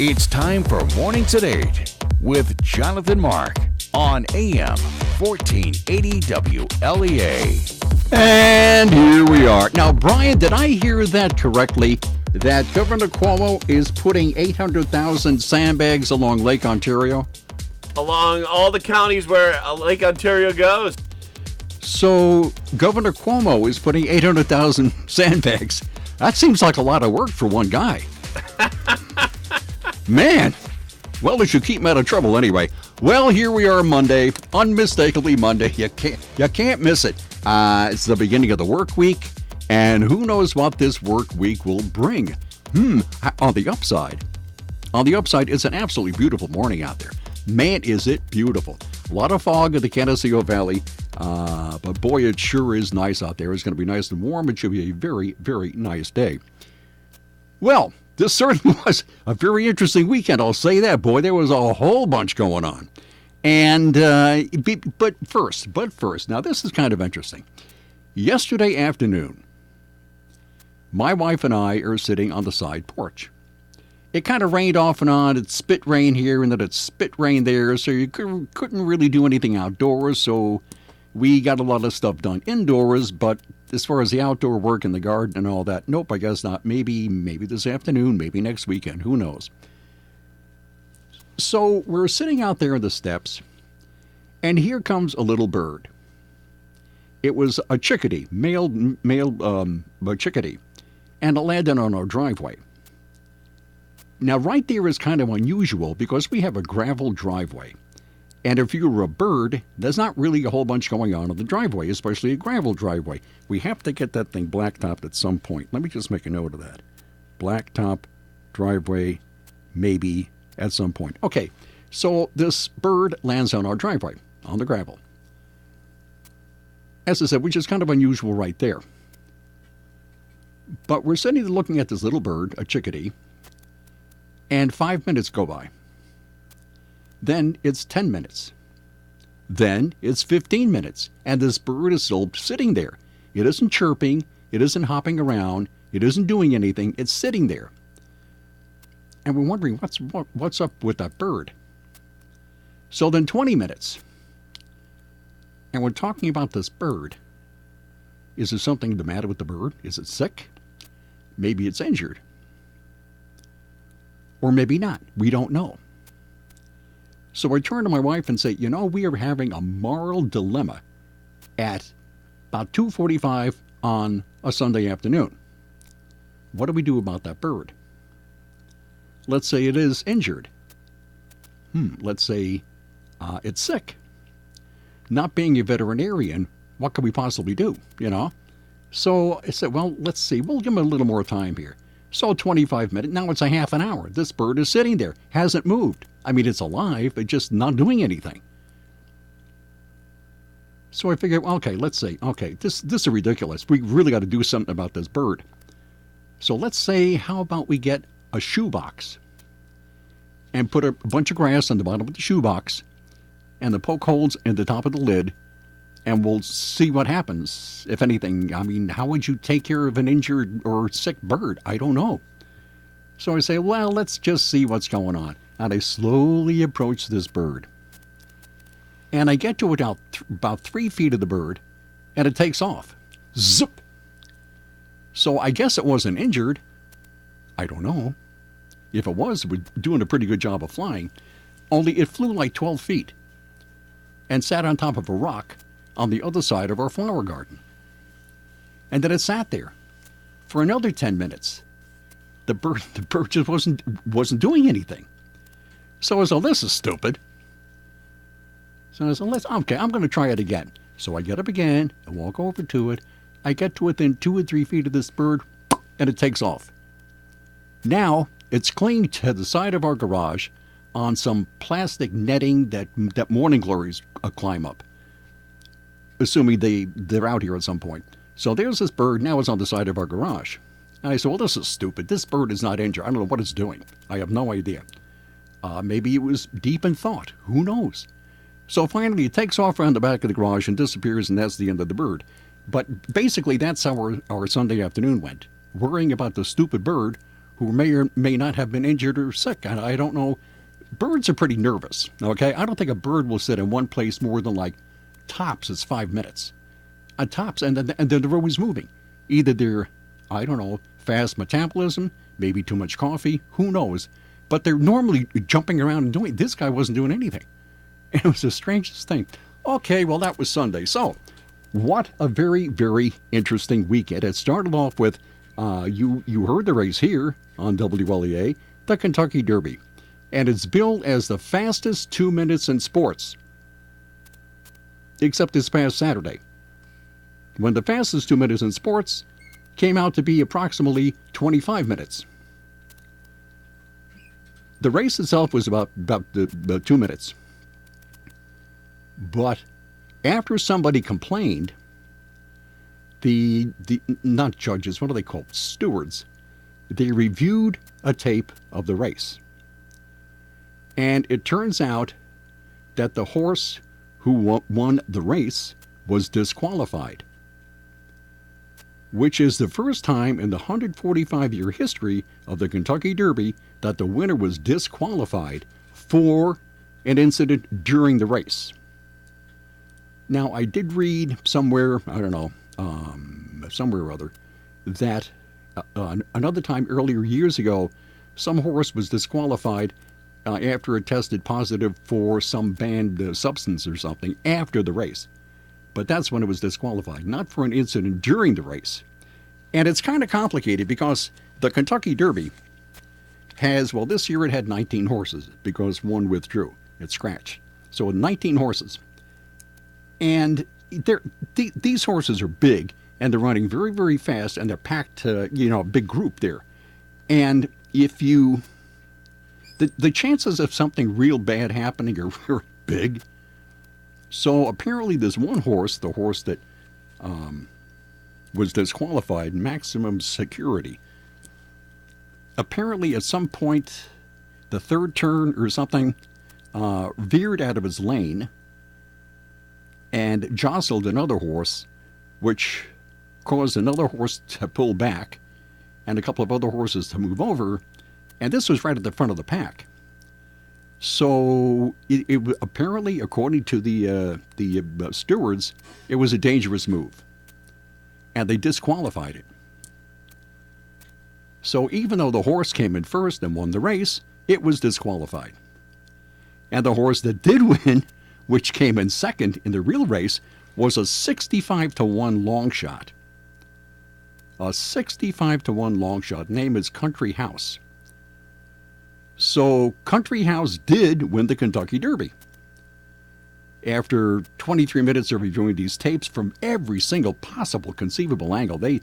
It's time for Mornings at 8 with Jonathan Mark on AM 1480 WLEA. And here we are. Now, Brian, did I hear that correctly? That Governor Cuomo is putting 800,000 sandbags along Lake Ontario? Along all the counties where Lake Ontario goes. So, Governor Cuomo is putting 800,000 sandbags. That seems like a lot of work for one guy. Man, well, it should keep him out of trouble anyway. Well, here we are Monday, unmistakably Monday. You can't miss it. It's the beginning of the work week, and who knows what this work week will bring. On the upside, it's an absolutely beautiful morning out there. Man, is it beautiful. A lot of fog in the Canaseo Valley, but boy, it sure is nice out there. It's going to be nice and warm. It should be a very, very nice day. Well, this certainly was a very interesting weekend, I'll say that. Boy, there was a whole bunch going on. And, but first, now this is kind of interesting. Yesterday afternoon, my wife and I are sitting on the side porch. It kind of rained off and on. It spit rain here and then it spit rain there, so you couldn't really do anything outdoors, so we got a lot of stuff done indoors, but as far as the outdoor work in the garden and all that, nope, I guess not. Maybe this afternoon, maybe next weekend, who knows. So we're sitting out there in the steps, and here comes a little bird. It was a chickadee, male chickadee, and it landed on our driveway. Now, right there is kind of unusual because we have a gravel driveway. And if you're a bird, there's not really a whole bunch going on the driveway, especially a gravel driveway. We have to get that thing blacktopped at some point. Let me just make a note of that. Blacktop driveway, maybe at some point. Okay, so this bird lands on our driveway, on the gravel. As I said, which is kind of unusual right there. But we're sitting there looking at this little bird, a chickadee, and 5 minutes go by. Then it's 10 minutes. Then it's 15 minutes. And this bird is still sitting there. It isn't chirping. It isn't hopping around. It isn't doing anything. It's sitting there. And we're wondering, what's up with that bird? So then 20 minutes. And we're talking about this bird. Is there something the matter with the bird? Is it sick? Maybe it's injured. Or maybe not. We don't know. So I turn to my wife and say, we are having a moral dilemma at about 2:45 on a Sunday afternoon. What do we do about that bird? Let's say it is injured. Let's say it's sick. Not being a veterinarian, what could we possibly do, So I said, well, let's see. We'll give him a little more time here. So 25 minutes, now it's a half an hour. This bird is sitting there, hasn't moved. I mean, it's alive, but just not doing anything. So I figured, okay, let's see. Okay, this is ridiculous. We really got to do something about this bird. So let's say, how about we get a shoebox and put a bunch of grass on the bottom of the shoebox and the poke holes in the top of the lid, and we'll see what happens, if anything. I mean, how would you take care of an injured or sick bird? I don't know. So I say, well, let's just see what's going on. And I slowly approach this bird. And I get to about 3 feet of the bird, and it takes off. Zip! So I guess it wasn't injured. I don't know. If it was, we're doing a pretty good job of flying. Only it flew like 12 feet and sat on top of a rock on the other side of our flower garden. And then it sat there for another 10 minutes. The bird just wasn't doing anything. So I said, this is stupid. So I said, okay, I'm going to try it again. So I get up again and walk over to it. I get to within 2 or 3 feet of this bird, and it takes off. Now it's clinging to the side of our garage on some plastic netting that morning glories climb up, assuming they're out here at some point. So there's this bird, now it's on the side of our garage. And I said, well, this is stupid. This bird is not injured. I don't know what it's doing. I have no idea. Maybe it was deep in thought. Who knows? So finally it takes off around the back of the garage and disappears, and that's the end of the bird. But basically that's how our Sunday afternoon went, worrying about the stupid bird who may or may not have been injured or sick. I don't know. Birds are pretty nervous, okay? I don't think a bird will sit in one place more than like tops is 5 minutes. Tops, and then they're always moving. Either they're, I don't know, fast metabolism, maybe too much coffee, who knows? But they're normally jumping around and doing. This guy wasn't doing anything. It was the strangest thing. Okay, well, that was Sunday. So, what a very, very interesting weekend. It started off with, you heard the race here on WLEA, the Kentucky Derby. And it's billed as the fastest 2 minutes in sports. Except this past Saturday, when the fastest 2 minutes in sports came out to be approximately 25 minutes. The race itself was about the 2 minutes. But after somebody complained, the not judges, what are they called? Stewards. They reviewed a tape of the race. And it turns out that the horse who won the race was disqualified, which is the first time in the 145-year history of the Kentucky Derby that the winner was disqualified for an incident during the race. Now, I did read somewhere, I don't know, somewhere or other, that another time earlier years ago, some horse was disqualified after it tested positive for some banned substance or something after the race. But that's when it was disqualified, not for an incident during the race. And it's kind of complicated because the Kentucky Derby has, well, this year it had 19 horses because one withdrew. It scratched. So 19 horses. And these horses are big, and they're running very, very fast, and they're packed, a big group there. And if you... The chances of something real bad happening are very big. So apparently there's one horse, the horse that was disqualified, Maximum Security. Apparently at some point, the third turn or something, veered out of his lane and jostled another horse, which caused another horse to pull back and a couple of other horses to move over. And this was right at the front of the pack. So it apparently, according to the stewards, it was a dangerous move. And they disqualified it. So even though the horse came in first and won the race, it was disqualified. And the horse that did win, which came in second in the real race, was a 65-1 long shot. A 65-1 long shot. Name is Country House. So Country House did win the Kentucky Derby. After 23 minutes of reviewing these tapes from every single possible conceivable angle, the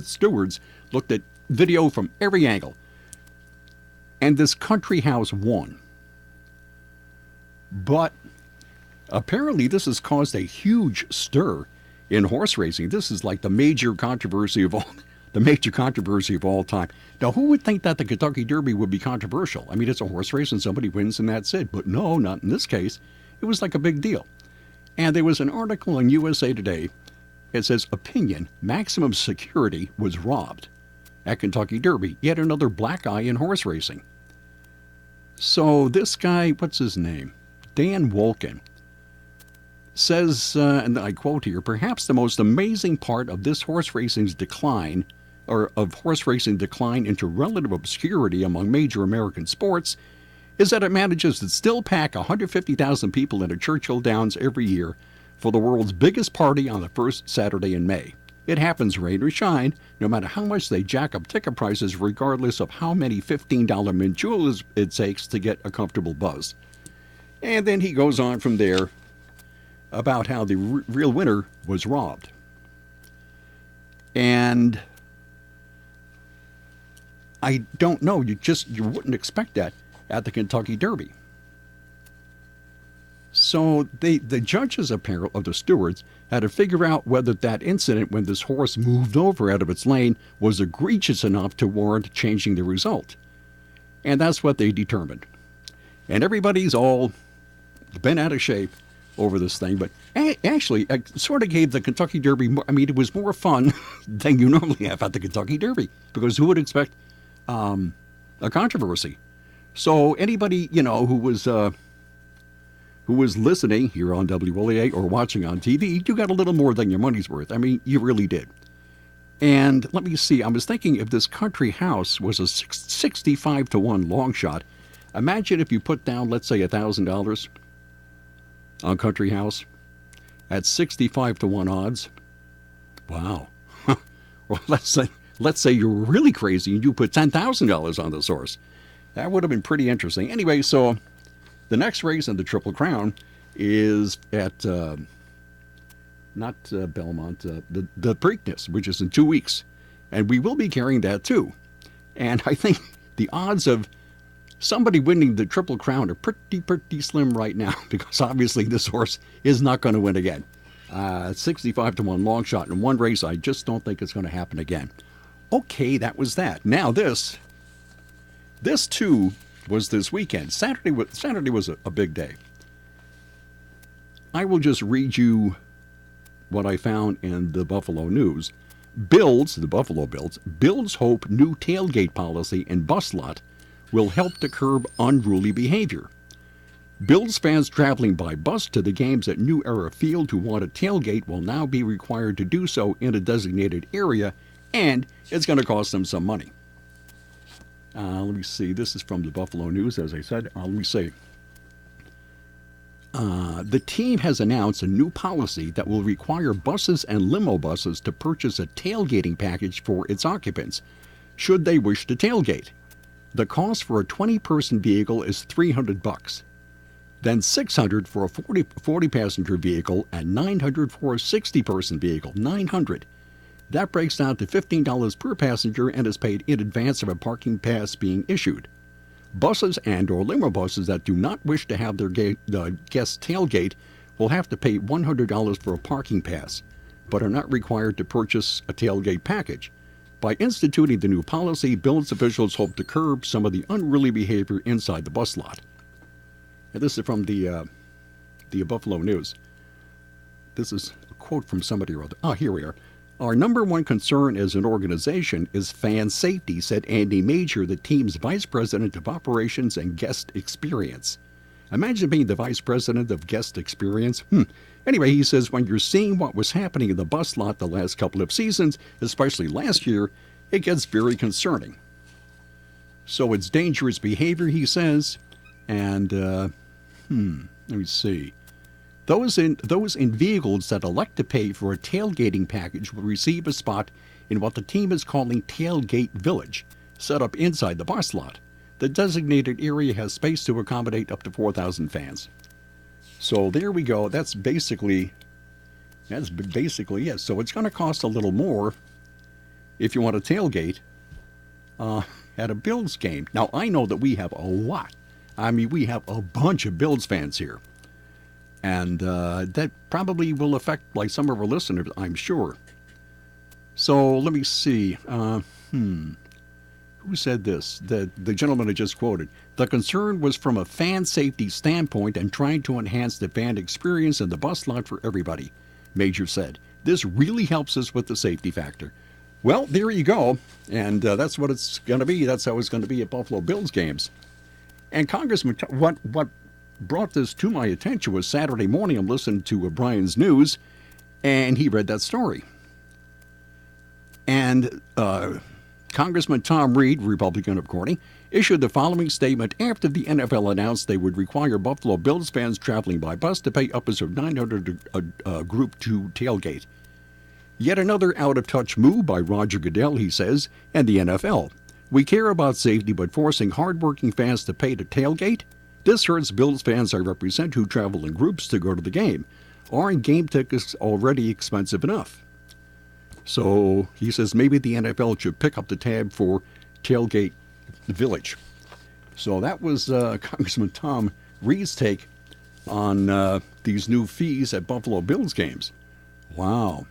stewards looked at video from every angle, and this Country House won. But apparently, this has caused a huge stir in horse racing. This is like the major controversy of all. The major controversy of all time. Now, who would think that the Kentucky Derby would be controversial? I mean, it's a horse race and somebody wins and that's it. But no, not in this case. It was like a big deal. And there was an article in USA Today. It says, opinion, Maximum Security was robbed at Kentucky Derby. Yet another black eye in horse racing. So this guy, what's his name? Dan Wolken, says, and I quote here, perhaps the most amazing part of this horse racing's decline, or of horse racing decline into relative obscurity among major American sports, is that it manages to still pack 150,000 people into Churchill Downs every year for the world's biggest party on the first Saturday in May. It happens rain or shine, no matter how much they jack up ticket prices, regardless of how many $15 mint jewels it takes to get a comfortable buzz. And then he goes on from there about how the real winner was robbed. And I don't know, you wouldn't expect that at the Kentucky Derby. So the judges of the stewards had to figure out whether that incident when this horse moved over out of its lane was egregious enough to warrant changing the result. And that's what they determined. And everybody's all bent out of shape over this thing. But actually, it sort of gave the Kentucky Derby, I mean, it was more fun than you normally have at the Kentucky Derby, because who would expect a controversy? So anybody, who was listening here on WLEA or watching on TV, you got a little more than your money's worth. I mean, you really did. And let me see, I was thinking if this Country House was a 65 to 1 long shot, imagine if you put down, let's say, $1,000 on Country House at 65 to 1 odds. Wow. Well, let's say you're really crazy and you put $10,000 on the source. That would have been pretty interesting. Anyway, so the next race in the Triple Crown is at not Belmont, the Preakness, which is in 2 weeks. And we will be carrying that too. And I think the odds of somebody winning the Triple Crown are pretty slim right now, because obviously this horse is not going to win again. 65 to 1 long shot in one race, I just don't think it's going to happen again. Okay, that was that. Now this too was this weekend. Saturday was a big day. I will just read you what I found in the Buffalo News. The Buffalo Bills hope new tailgate policy in bus lot will help to curb unruly behavior. Bills fans traveling by bus to the games at New Era Field who want a tailgate will now be required to do so in a designated area, and it's going to cost them some money. Let me see. This is from the Buffalo News, as I said. Let me see. The team has announced a new policy that will require buses and limo buses to purchase a tailgating package for its occupants, should they wish to tailgate. The cost for a 20-person vehicle is $300, then $600 for a 40-passenger vehicle, and $900 for a 60-person vehicle. $900. That breaks down to $15 per passenger and is paid in advance of a parking pass being issued. Buses and or limo buses that do not wish to have their guest tailgate will have to pay $100 for a parking pass, but are not required to purchase a tailgate package. By instituting the new policy, Bills officials hope to curb some of the unruly behavior inside the bus lot. And this is from the Buffalo News. This is a quote from somebody or other. Here we are. Our number one concern as an organization is fan safety, said Andy Major, the team's vice president of operations and guest experience. Imagine being the vice president of guest experience. Anyway, he says, when you're seeing what was happening in the bus lot the last couple of seasons, especially last year, it gets very concerning. So it's dangerous behavior, he says. And, let me see. Those in vehicles that elect to pay for a tailgating package will receive a spot in what the team is calling Tailgate Village, set up inside the bus lot. The designated area has space to accommodate up to 4,000 fans. So there we go. That's basically it. So it's going to cost a little more if you want a tailgate at a Bills game. Now, I know that we have a lot. I mean, we have a bunch of Bills fans here. And that probably will affect like some of our listeners, I'm sure. So let me see. Who said this? The gentleman I just quoted. The concern was from a fan safety standpoint and trying to enhance the fan experience in the bus lot for everybody, Major said. This really helps us with the safety factor. Well, there you go. And that's what it's going to be. That's how it's going to be at Buffalo Bills games. And Congressman, what brought this to my attention was Saturday morning. I'm listening to Brian's News, and he read that story. And Congressman Tom Reed, Republican of Corning, issued the following statement after the NFL announced they would require Buffalo Bills fans traveling by bus to pay upwards of $900 a group to tailgate. Yet another out-of-touch move by Roger Goodell, he says, and the NFL. We care about safety, but forcing hardworking fans to pay to tailgate? This hurts Bills fans I represent who travel in groups to go to the game. Aren't game tickets already expensive enough? So he says maybe the NFL should pick up the tab for Tailgate Village. So that was Congressman Tom Reed's take on these new fees at Buffalo Bills games. Wow.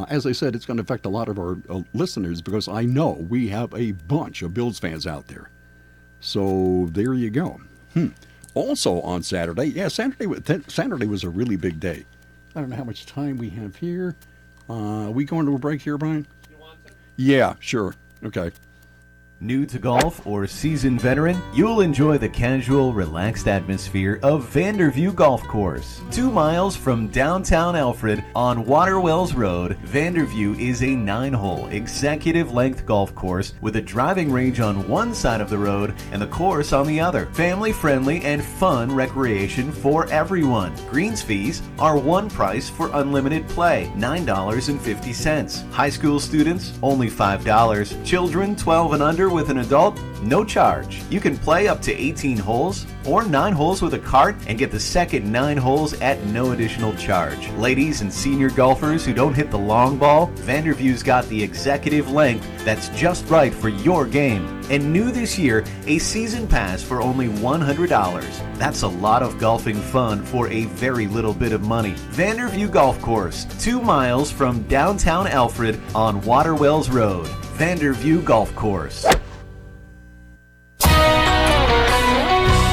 As I said, it's going to affect a lot of our listeners because I know we have a bunch of Bills fans out there. So there you go. Also on Saturday, Saturday was a really big day. I don't know how much time we have here. We going to a break here, Brian? You want to? Yeah, sure. Okay. New to golf or seasoned veteran, you'll enjoy the casual, relaxed atmosphere of Vanderview Golf Course. 2 miles from downtown Alfred on Waterwells Road, Vanderview is a 9-hole executive-length golf course with a driving range on one side of the road and the course on the other. Family-friendly and fun recreation for everyone. Greens fees are one price for unlimited play, $9.50. High school students, only $5. Children 12 and under with an adult, no charge. You can play up to 18 holes or 9 holes with a cart and get the second 9 holes at no additional charge. Ladies and senior golfers who don't hit the long ball, Vanderview's got the executive length that's just right for your game. And new this year, a season pass for only $100. That's a lot of golfing fun for a very little bit of money. Vanderview Golf Course, 2 miles from downtown Alfred on Waterwells Road. Vanderview Golf Course.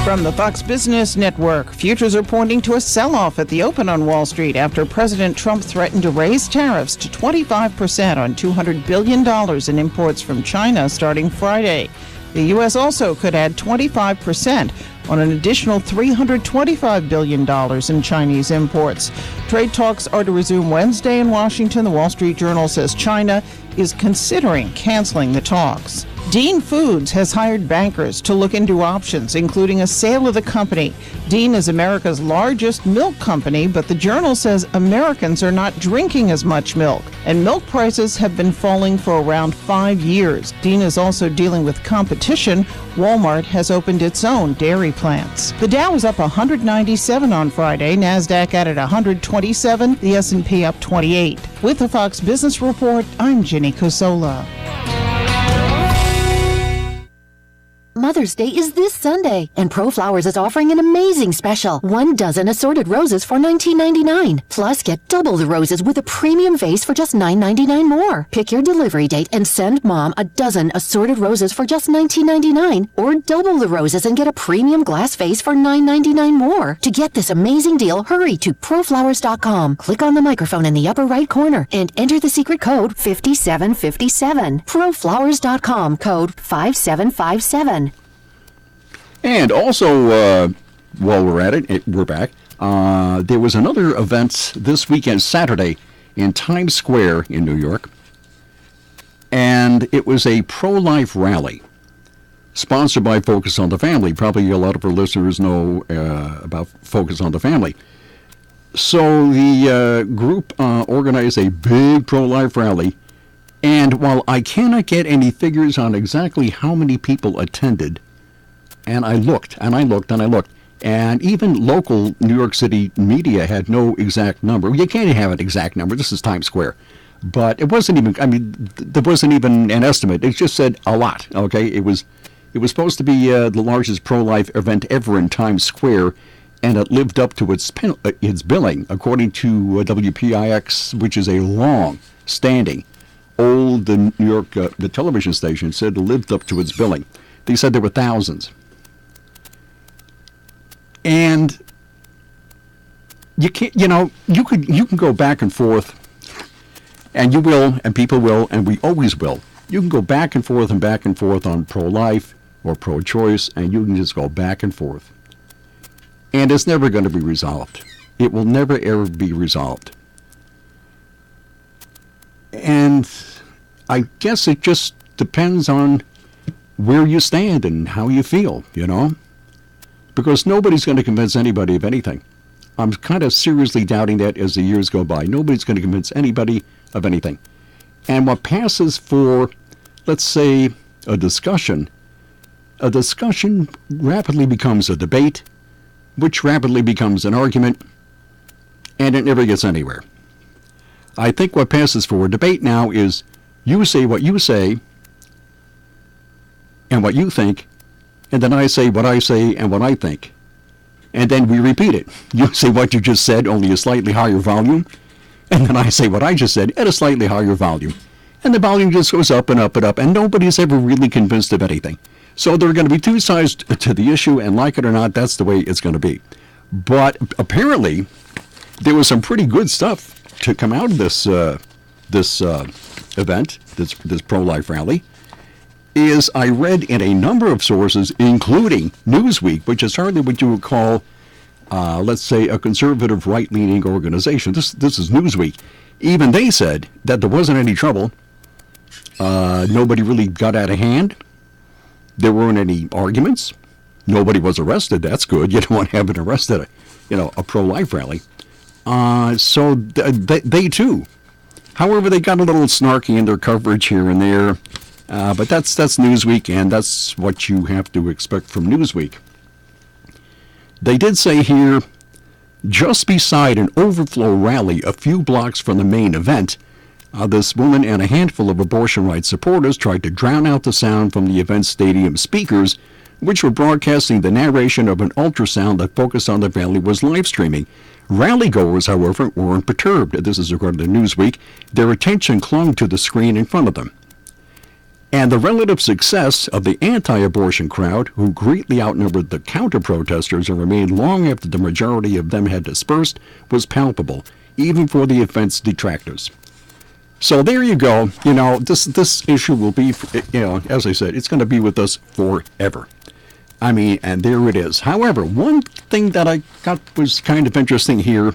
From the Fox Business Network, futures are pointing to a sell-off at the open on Wall Street after President Trump threatened to raise tariffs to 25% on $200 billion in imports from China starting Friday. The U.S. also could add 25% on an additional $325 billion in Chinese imports. Trade talks are to resume Wednesday in Washington. The Wall Street Journal says China is considering canceling the talks. Dean Foods has hired bankers to look into options, including a sale of the company. Dean is America's largest milk company, but the Journal says Americans are not drinking as much milk, and milk prices have been falling for around 5 years. Dean is also dealing with competition. Walmart has opened its own dairy plants. The Dow was up 197 on Friday. NASDAQ added 127, the S&P up 28. With the Fox Business Report, I'm Jenny Cosola. Mother's Day is this Sunday, and ProFlowers is offering an amazing special. 1 dozen assorted roses for $19.99. Plus, get double the roses with a premium vase for just $9.99 more. Pick your delivery date and send Mom a dozen assorted roses for just $19.99, or double the roses and get a premium glass vase for $9.99 more. To get this amazing deal, hurry to ProFlowers.com. Click on the microphone in the upper right corner and enter the secret code 5757. ProFlowers.com, code 5757. And also, while we're at it, we're back. There was another event this weekend, Saturday, in Times Square in New York. And it was a pro-life rally sponsored by Focus on the Family. Probably a lot of our listeners know about Focus on the Family. So the group organized a big pro-life rally. And while I cannot get any figures on exactly how many people attended, and I looked, and even local New York City media had no exact number. You can't have an exact number. This is Times Square. But it wasn't even, there wasn't even an estimate. It just said a lot, okay? It was supposed to be the largest pro-life event ever in Times Square, and it lived up to its billing, according to WPIX, which is a long-standing old New York the television station said it lived up to its billing. They said there were thousands. And you can't, you can go back and forth, and you will, and people will, and we always will. You can go back and forth on pro-life or pro-choice, and you can just go back and forth. And it's never going to be resolved. It will never, ever be resolved. And I guess it just depends on where you stand and how you feel, Because nobody's going to convince anybody of anything. I'm kind of seriously doubting that as the years go by. Nobody's going to convince anybody of anything. And what passes for, let's say, a discussion rapidly becomes a debate, which rapidly becomes an argument, and it never gets anywhere. I think what passes for a debate now is you say what you say and what you think, and then I say what I say and what I think. And then we repeat it. You say what you just said, only a slightly higher volume, and then I say what I just said at a slightly higher volume. And the volume just goes up and up and up, and nobody's ever really convinced of anything. So there are going to be two sides to the issue, and like it or not, that's the way it's going to be. But apparently, there was some pretty good stuff to come out of this event, this pro-life rally. Is I read in a number of sources, including Newsweek, which is hardly what you would call, let's say, a conservative right-leaning organization. This is Newsweek. Even they said that there wasn't any trouble. Nobody really got out of hand. There weren't any arguments. Nobody was arrested. That's good. You don't want to have an arrest at a pro-life rally. So they too. However, they got a little snarky in their coverage here and there. But that's Newsweek, and that's what you have to expect from Newsweek. They did say here, just beside an overflow rally a few blocks from the main event, this woman and a handful of abortion rights supporters tried to drown out the sound from the event stadium speakers, which were broadcasting the narration of an ultrasound that Focus on the Family was live streaming. Rally-goers, however, weren't perturbed. This is according to Newsweek. Their attention clung to the screen in front of them. And the relative success of the anti-abortion crowd, who greatly outnumbered the counter-protesters and remained long after the majority of them had dispersed, was palpable, even for the event's detractors. So there you go. This issue will be, as I said, it's going to be with us forever. I mean, and there it is. However, one thing that I got was kind of interesting here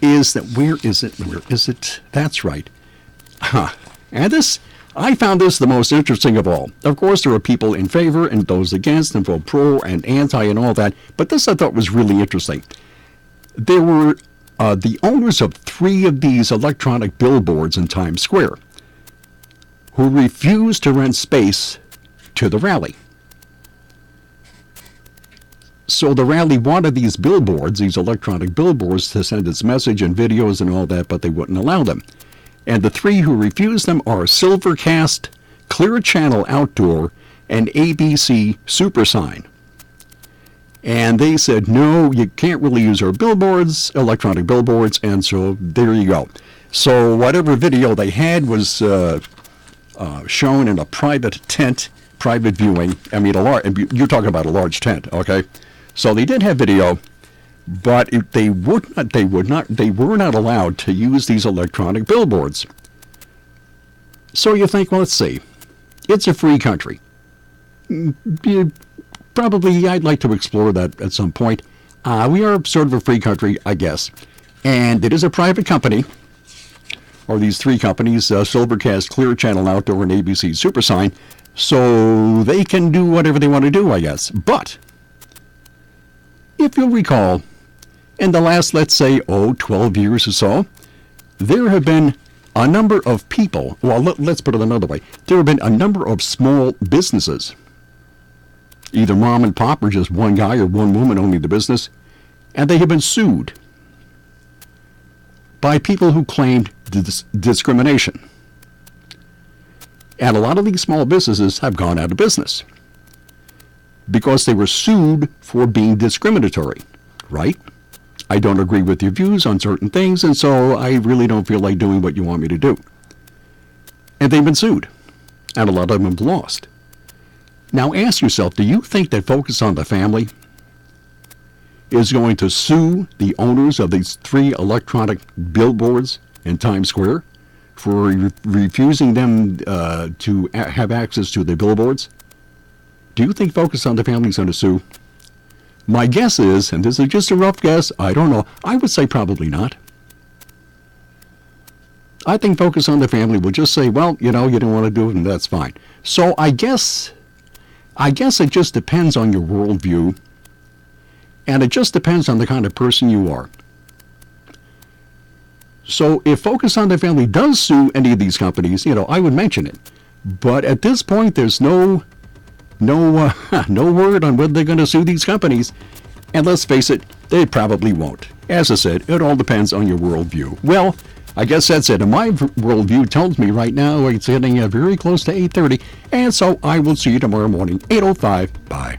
is that where is it? That's right. And I found this the most interesting of all. Of course, there are people in favor and those against, and both pro and anti and all that, but this I thought was really interesting. There were the owners of 3 of these electronic billboards in Times Square who refused to rent space to the rally. So the rally wanted these billboards, these electronic billboards, to send its message and videos and all that, but they wouldn't allow them. And the 3 who refused them are Silvercast, Clear Channel Outdoor, and ABC Supersign. And they said, no, you can't really use our billboards, electronic billboards, and so there you go. So whatever video they had was shown in a private tent, private viewing. I mean, you're talking about a large tent, okay? So they did have video, but they were not allowed to use these electronic billboards. So you think, well, let's see, it's a free country. Probably, I'd like to explore that at some point. We are sort of a free country, I guess. And it is a private company, or these 3 companies, Silvercast, Clear Channel Outdoor, and ABC Supersign, so they can do whatever they want to do, I guess. But, if you'll recall, in the last, let's say, 12 years or so, there have been a number of people, well, let's put it another way, there have been a number of small businesses, either mom and pop or just one guy or one woman owning the business, and they have been sued by people who claimed discrimination. And a lot of these small businesses have gone out of business because they were sued for being discriminatory, right? I don't agree with your views on certain things, and so I really don't feel like doing what you want me to do. And they've been sued, and a lot of them have lost. Now ask yourself, do you think that Focus on the Family is going to sue the owners of these 3 electronic billboards in Times Square for refusing them to have access to the billboards? Do you think Focus on the Family is going to sue? My guess is, and this is just a rough guess, I don't know, I would say probably not. I think Focus on the Family will just say, well, you don't want to do it, and that's fine. So I guess it just depends on your worldview, and it just depends on the kind of person you are. So if Focus on the Family does sue any of these companies, I would mention it. But at this point, there's no word on whether they're going to sue these companies. And let's face it, they probably won't. As I said, it all depends on your worldview. Well, I guess that's it. And my worldview tells me right now it's getting very close to 8:30. And so I will see you tomorrow morning, 8:05. Bye.